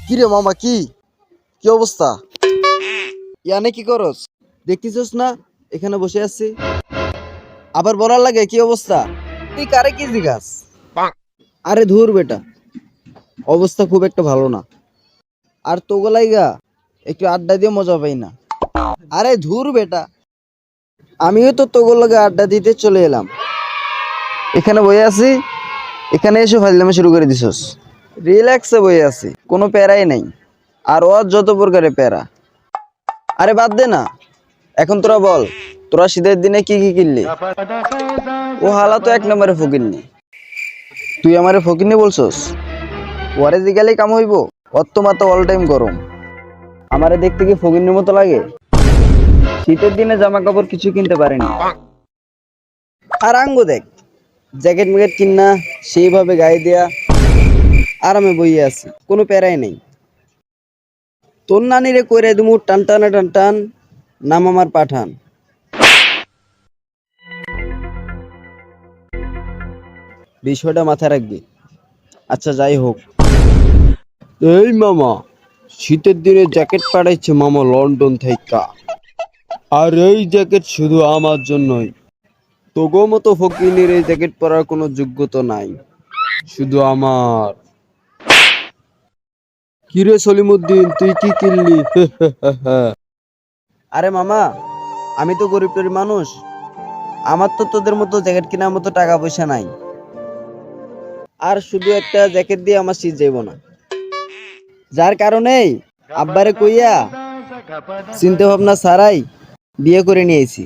কি রে মামা, কি কি অবস্থা? ইয়ানে কি করস? দেখতেছস না এখানে বসে আছি। আবার বলার লাগে কি অবস্থা? তুই কারে কি জিগাস? আরে ধুর বেটা, অবস্থা খুব একটা ভালো না। আর তোগলাইগা একটু আড্ডা দিয়ে মজা পাই না। আরে ধুর বেটা, আমিও তো তোগর লগে আড্ডা দিতে চলে এলাম। এখানে বসে আছি, এখানে এসে ফাইজলামি শুরু করে দিছস। রিল্যাক্সে বসে আছি, কোনো প্যারাই নাই। আর ও যত প্রকারে প্যারা। আরে বাদ দে না, এখন তোরা বল, তোরা শীতের দিনে কি কি কিনলি? ও হালা তো এক নম্বরে ফকিরনি। তুই আমারে ফকিরনি বলছস? ওয়ারে জিগালেই কাম হইব? অত মাত্র অল টাইম গরম, আমারে দেখতে কি ফকিরনির মতো লাগে? শীতের দিনে জামা কাপড় কিছু কিনতে পারিনি। আর আঙ্গো দেখ, জ্যাকেট ম্যাকেট কিনা সেইভাবে গায়ে দেয়া আরামে বইয়ে আছি, কোনো প্যারাই নেই। তোর নানিরে কইরা দিমু টান টানা টান টান, নাম আমার পাঠান। বিষয়টা মাথায় রাখবি। আচ্ছা যাই হোক, এই মামা, শীতের দিনে জ্যাকেট পাঠাইছে মামা লন্ডন থেকে। আর এই জ্যাকেট শুধু আমার জন্যই। তোগো মতো ফকিনের এই জ্যাকেট পরার কোনো যোগ্যতা নাই, শুধু আমার। কিরে সলিমুদ্দিন, তুই কি কিনলি? আরে মামা, আমি তো গরিব টরিব মানুষ, আমার তো তোদের মতো জ্যাকেট কেনার মতো টাকা পয়সা নাই। আর শুধু একটা জ্যাকেট দিয়ে আমার শীত যাইব না, যার কারণেই আব্বারে কইয়া চিন্তা ভাবনা ছাড়াই বিয়ে করে নিয়েছি।